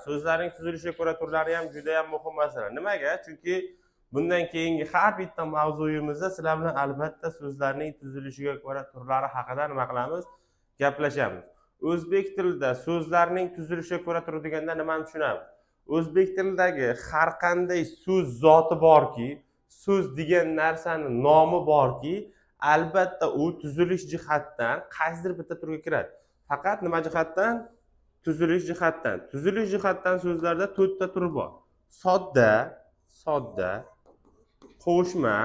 So'zlarning tuzilishiga ko'ra turlari ham juda ham muhim masala. Nimaga? Chunki bundan keyingi har bitta mavzuyimizda sizlar bilan albatta so'zlarning tuzilishiga ko'ra turlari haqida nima qilamiz? Gaplashamiz. O'zbek tilida so'zlarning tuzilishiga ko'ra tur deganda nimani tushunamiz? O'zbek tilidagi har qanday so'z zoti borki, so'z degan narsani nomi borki, albatta u tuzilish jihatdan qaysidir bitta turga kiradi. Faqat nima jihatdan? Tuzilish jihatdan. Tuzilish jihatdan so'zlarda 4 ta tur bor. Sodda, qo'shma,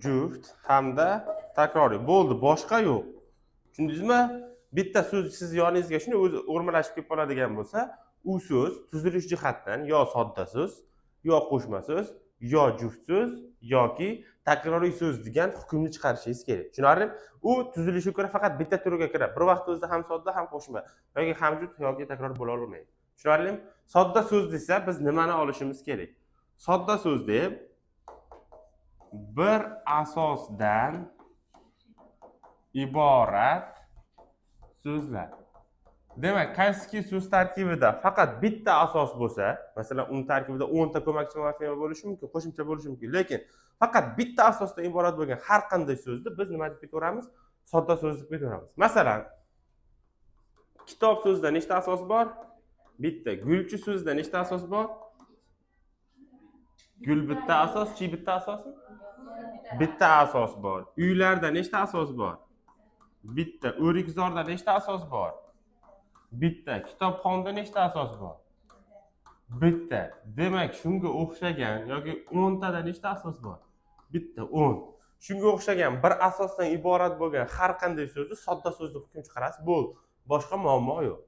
juft hamda takroriy. Bo'ldi, boshqa yo'q. Tushundingizmi? Bitta so'z siz yoningizga shuni o'zi o'rmalashib kelib qoladigan bo'lsa, u so'z tuzilish jihatdan yo sodda so'z, yo qo'shma so'z, yo juft so'z yoki takroriy so'z degan hukmni chiqarishingiz kerak. Tushunarlimi? U tuzilishiga ko'ra faqat bitta turga kiradi. Bir vaqt o'zida ham sodda, ham qo'shma yoki ham juft yoki takror bo'la olmaydi. Tushunarlimi? Sodda so'z desa biz nimani olishimiz kerak? Sodda so'z deb bir asosdan iborat so'zlar. Demak, qaysiki so'z tarkibida faqat bitta asos bo'lsa, masalan, uning tarkibida 10 ta ko'makchi bo'lishi mumkin, qo'shimcha bo'lishi mumkin, lekin faqat bitta asosdan iborat bo'lgan har qanday so'zni biz nima deb ketaveramiz? Sodda so'z deb ketaveramiz. Masalan, kitob so'zida nechta asos bor? Bitta. Gulchi so'zida nechta asos bor? Gul bitta asos, chi bitta asosmi? Bitta asos bor. Uylarda nechta asos bor? Bitta. O'rikzorda nechta asos bor? Bitta. Kitobxonda nechta asos bor? Bitta. Demak, shunga o'xshagan yoki 10 tada nechta asos bor? Bitta, 10. Shunga o'xshagan bir asosdan iborat bo'lgan har qanday so'zni sodda so'z deb hukm chiqarasiz. Bu boshqa muammo yo'q.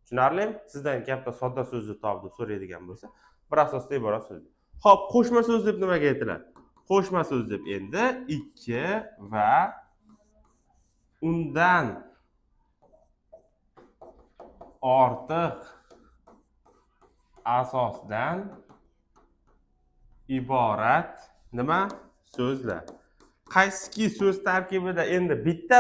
Tushunarlimi? Sizdan gapda sodda so'zni top deb so'raydigan bo'lsa, bir asosdan iborat so'z. Xo'p, qo'shma so'z deb nimaga aytiladi? Qo'shma so'z deb endi 2 va undan ortiq asosdan iborat nima? So'zlar. Qaysiki so'z tarkibida endi bitta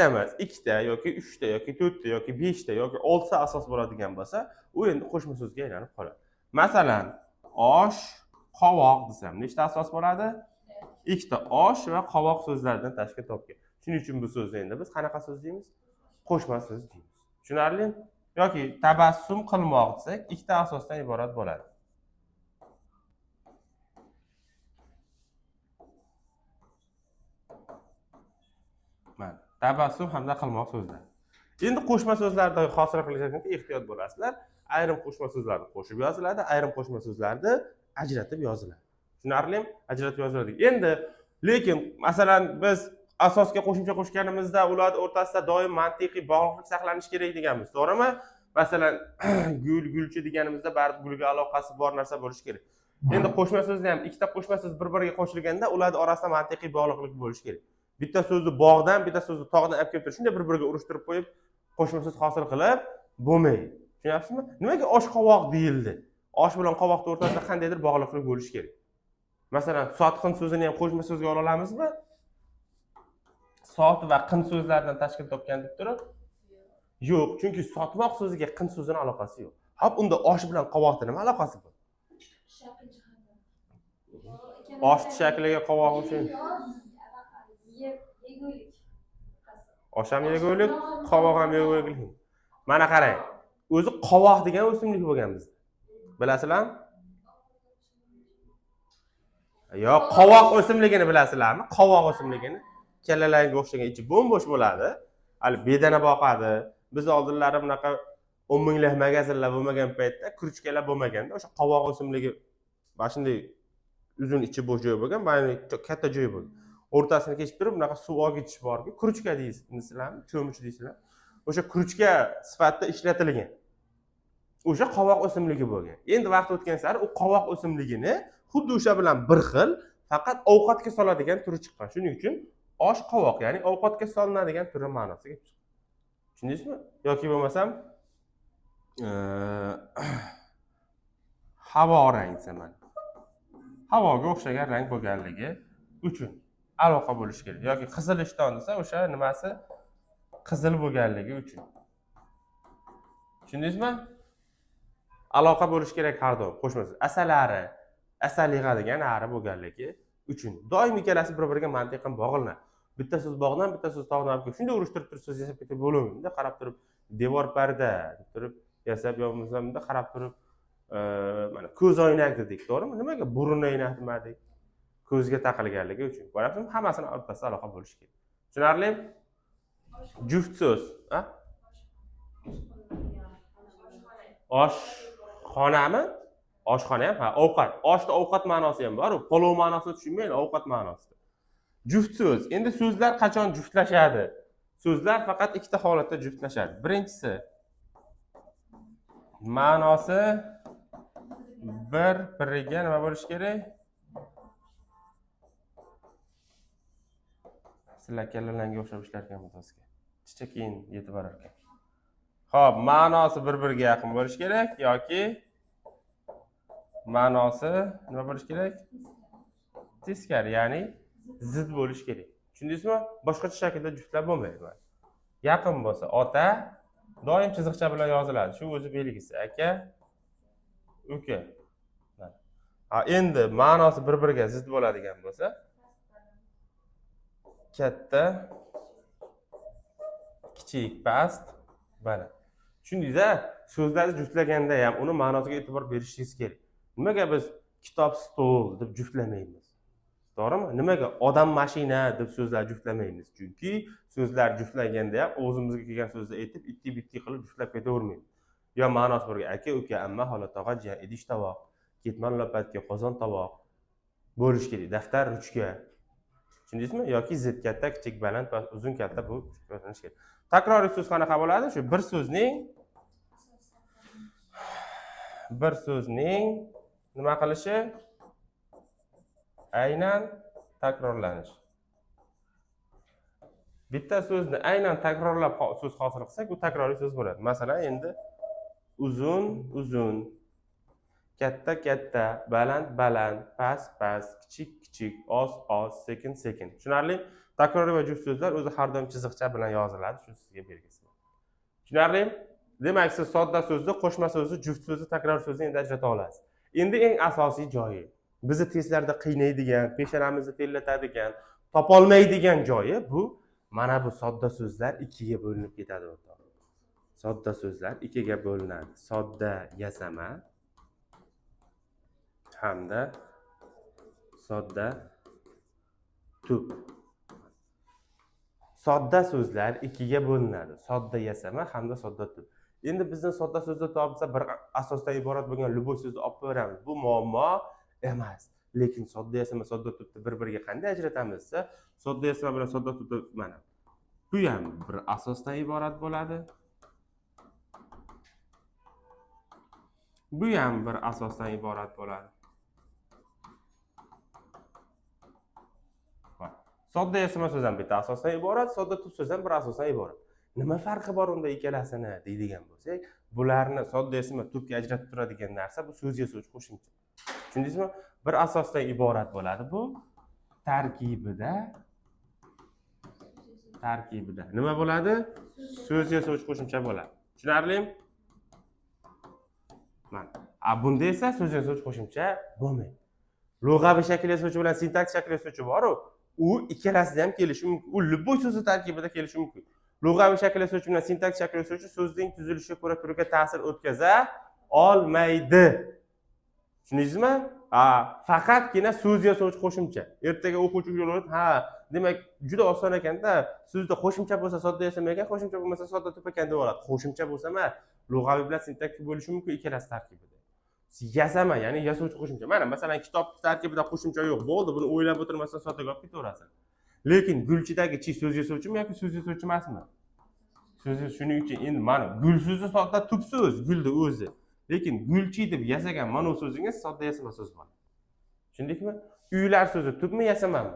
emas, ikkita yoki 3 ta yoki 4 ta yoki 5 ta yoki 6 ta asos bo'ladigan bo'lsa, u endi qo'shma so'zga aylanib qoladi. Masalan, osh, qovoq desam, nechta asos bo'ladi? Ikkita osh va qovoq so'zlaridan tashkil topgan. Shuning uchun bu so'zni endi biz qanaqa so'z deymiz? Qo'shma so'z deymiz. Tushunarlimi? Yoki tabassum qilmoq desak, ikkita asosdan iborat bo'ladi. Mana, tabassum hamda qilmoq so'zlar. Endi qo'shma so'zlarda hosil qilishga ehtiyot bo'lasizlar. Ayrim qo'shma so'zlarni qo'shib yoziladi, ayrim qo'shma so'zlarni ajratib yoziladi. Tushunarlimi? Ajratib yoziladi. Endi lekin masalan biz asosga qo'shimcha qo'shganimizda ular o'rtasida doim mantiqiy bog'liqlik saqlanishi kerak deganmiz, to'g'rimi? Masalan, gulchi deganimizda baribir gulga aloqasi bor narsa bo'lishi kerak. Endi qo'shma so'zda ham ikkita qo'shma so'z bir-biriga qo'shilganda ular orasida mantiqiy bog'liqlik bo'lishi kerak. Bitta so'zni bog'dan, bitta so'zni tog'dan olib kelib turib, shunday bir-biriga urishtirib qo'yib, qo'shma so'z hosil qilib bo'lmaydi. Tushunyapsizmi? Nimaga osh qovoq deyildi? Osh bilan qovoqning o'rtasida qandaydir bog'liqlik bo'lishi kerak. Masalan, sotqin so'zini ham qo'shma so'zga ola olamizmi? Sot va qin so'zlaridan tashkil topgan deb turib? Yo'q, chunki sotmoq so'ziga qin so'zining aloqasi yo'q. Hop, unda osh bilan qovoqning nima aloqasi bor? Osh shakliga qovoq o'xshaydi. Osh ham yegulik, qovoq ham yegulik. Mana qarang. O'zi qovoq degan o'simlik bo'lgan bizda. Bilasizlarmi? Yo'q, qovoq o'simligini bilasizlarmi? Qovoq o'simligini kallalarga o'xshagan ichi bo'm-bo'sh bo'ladi. Hali bedana boqadi. Biz oldinlari bunaqa 10 minglab magazinlar bo'lmagan paytda, kuruchkalar bo'lmaganda, o'sha qovoq o'simligi mana shunday uzun ichi bo'sh joy bo'lgan, mana katta joy bo'lgan. O'rtasini kesib turib, bunaqa suv og'itish borki, kuruchka deysizlarmi? Cho'mich deysizlar. O'sha kuruchka sifatida ishlatilgan. O'sha qovoq o'simligi bo'lgan. Endi vaqt o'tgan sari u qovoq o'simligini xuddi o'sha bilan bir xil, faqat ovqatga soladigan turi chiqqan. Shuning uchun osh qovoq, ya'ni ovqatga solinadigan turi ma'nosiga chiqqan. Tushundingizmi? Yoki bo'lmasam havo rang desam, havoga o'xshagan rang bo'lganligi uchun. aloqa bo'lishi kerak. Yoki qizil ishton desa, o'sha nimasi qizil bo'lganligi uchun. Tushundingizmi? Aloqa bo'lishi kerak har doim qo'shma so'z. Asalari, asal yig'adigan ari bo'lganligi uchun. Doim ikkalasi bir-biriga mantiqan bog'lanadi. Bitta so'z bog'dan, bitta so'z tog'dan olib kelib, shunday urushtirib turib so'z yasab ketib bo'lmaydi. Qarab turib, devor parda deb turib yasab yo'qmizda qarab turib, mana ko'z oynak dedik, to'g'rimi? Nimaga burun oynak demadik? Ko'zga taqilganligi uchun. Ko'ryapsizmi? Hammasini o'rtasida aloqa bo'lishi kerak. Tushunarli? Juft so'z, ha? Oshxonami? Oshxona ham, ha, ovqat. Oshda ovqat ma'nosi ham bor, palov ma'nosini tushunmaydi, ovqat ma'nosida. Juft so'z. Endi so'zlar qachon juftlashadi? So'zlar faqat ikkita holatda juftlashadi. Birinchisi ma'nosi bir-biriga nima bo'lishi kerak? Sizlar kallalarga o'xshab ishlar ekan mutosga. Chicha keyin yetib borar ekan. Xo'p, ma'nosi bir-biriga yaqin bo'lishi kerak yoki ma'nosi nima bo'lishi kerak? Teskari, ya'ni zid bo'lishi kerak. Tushundingizmi? Boshqacha shaklda juftlab bo'lmaydi. Yaqin bo'lsa ota doim chiziqcha bilan yoziladi. Shu o'zi belgisi. Aka, uka. Ha, endi ma'nosi bir-biriga zid bo'ladigan bo'lsa, katta, kichik, past, baland. Tushundingiz-a? So'zlarni juftlaganda ham uni ma'nosiga e'tibor berishingiz kerak. Nimaga biz kitob, stol deb juftlamaymiz? To'g'rimi? Nimaga odam, mashina deb so'zlar juftlamaymiz? Chunki so'zlar juftlaganda ham o'zimizga kelgan so'zni aytib, itti-bitti qilib juftlab ketavermaymiz. Yo ma'nosi birga aka, uka, amma, xola, tog'a, jiyan, idish tovoq, ketmon lopatga qozon tovoq bo'lish kerak. Daftar, ruchka. Tushundingizmi? Yoki zid, katta, kichik, baland, past, uzun, katta bu tushunish kerak. Takroriy so'z qanaqa bo'ladi? Shu bir so'zning nima qilishi? Aynan takrorlanish. Bitta so'zni aynan takrorlab so'z hosil qilsak, bu takroriy so'z bo'ladi. Masalan, endi uzun, uzun, katta, katta, baland, baland, past, past, kichik, kichik, oz, oz, sekin, sekin. Tushunarli? Takroriy va juft so'zlar o'zi har doim chiziqcha bilan yoziladi. Shu sizga belgisi. Tushunarli? Demak, siz sodda so'zni, qo'shma so'zni, juft so'zni, takroriy so'zni endi ajrata olasiz. Endi eng asosiy joyi, bizni testlarda qiynaydigan, peshonamizni tellatadigan, topolmaydigan joyi bu mana bu sodda so'zlar ikkiga bo'linib ketadi o'rtoq. Sodda so'zlar ikkiga bo'linadi. Sodda yasama hamda sodda tub. Sodda so'zlar ikkiga bo'linadi. Sodda yasama hamda sodda tub. Endi bizning sodda so'zni topsa bir asosdan iborat bo'lgan luboy so'zni olib beramiz. Bu muammo emas. Lekin sodda yasama, sodda tubni bir-biriga qanday ajratamiz desa, sodda yasama bilan sodda tubni mana bu ham bir asosdan iborat bo'ladi. Bu ham bir asosdan iborat bo'ladi. Sodda yasama so'z ham bitta asosdan iborat, sodda tub so'z ham bir asosdan iborat. Nima farqi bor unda ikkalasini deydigan bo'lsak, bularni sodda yasama tubga ajratib turadigan narsa bu so'z yasovchi qo'shimcha. Tushundingizmi? Bir asosdan iborat bo'ladi bu. Tarkibida nima bo'ladi? So'z yasovchi qo'shimcha bo'ladi. Tushunarlimi? Mana. Bunda esa so'z yasovchi qo'shimcha bo'lmaydi. Lug'aviy shakl yasovchi bilan sintaks shakl yasovchi bor-ku, u ikkalasida ham kelishi mumkin. U luboy so'zi tarkibida kelishi mumkin. Lug'aviy shakl yasovchi bilan sintaks shakl yasovchi so'zning tuzilishiga ko'ra turga ta'sir o'tkaza olmaydi. Tushundingizmi? Faqatgina so'z yasovchi qo'shimcha. Ertaga o'quvchi yo'lib, demak, juda oson ekanda, so'zda qo'shimcha bo'lsa sodda yasama ekan, qo'shimcha bo'lmasa sodda tub ekan deb oladi. Qo'shimcha bo'lsa emas, lug'aviy bilan sintaktik bo'lishi mumkin ikkalasi tarkibida. Yasama, ya'ni yasovchi qo'shimcha. Mana masalan, kitob tarkibida qo'shimcha yo'q, bo'ldi, buni o'ylab o'tirmasdan soddaga olib ketaverasiz. Lekin gulchidagi chi so'z yasovchimi yoki so'z yasovchi emasmi? So'z, shuning uchun endi mana gul so'zi sodda tub so'z, gulni o'zi. Lekin gulchi deb yasagan mana so'zingiz sodda yasama so'z bo'ladi. Tushundingizmi? Uylar so'zi tubmi, yasamami?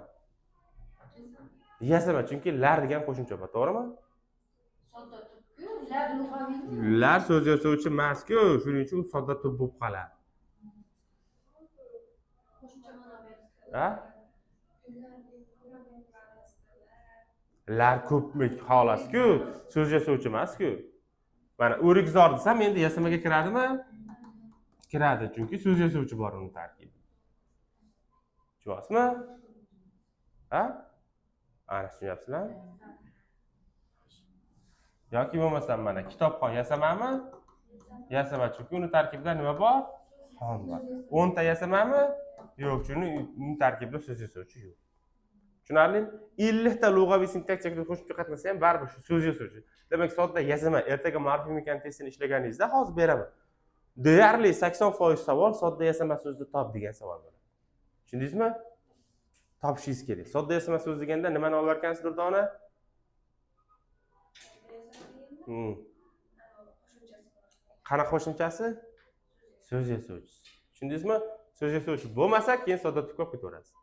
Yasama, chunki lar degan qo'shimcha bor, to'g'rimi? Sodda tub-ku, lar lug'aviymi? Lar so'z yasovchi emas-ku, shuning uchun sodda tub bo'lib qoladi. Qo'shimcha ma'no beradi. Ha? lar ko'plik xolasi-ku, so'z yasovchi emas-ku. Mana o'rikzor desam, endi yasamaga kiradimi? Kiradi, chunki so'z yasovchi bor uni tarkibida. Tushunyapsizmi? Ha? Ana tushunyapsizlarmi? Yoki bo'lmasam mana kitobxon yasamami? Yasama, chunki uni tarkibida nima bor? Xon bor. 10 ta yasamami? Yo'q, chunki uning tarkibida so'z yasovchi yo'q. Tushunarlimi? 50 ta lug'aviy sintaktik qo'shimcha qatnasa ham baribir shu so'z yasovchi. Demak, sodda yasama, ertaga morfemika testini ishlaganingizda hozir beraman. Deyarli 80% savol sodda yasama so'zni top degan savol bo'ladi. Tushundingizmi? Topishingiz kerak. Sodda yasama so'z deganda nimani olar ekansiz, Durdona? Qanaqa qo'shimchasi? So'z yasovchisi. Tushundingizmi? So'z yasovchi bo'lmasa, keyin sodda tukob ketaverasiz.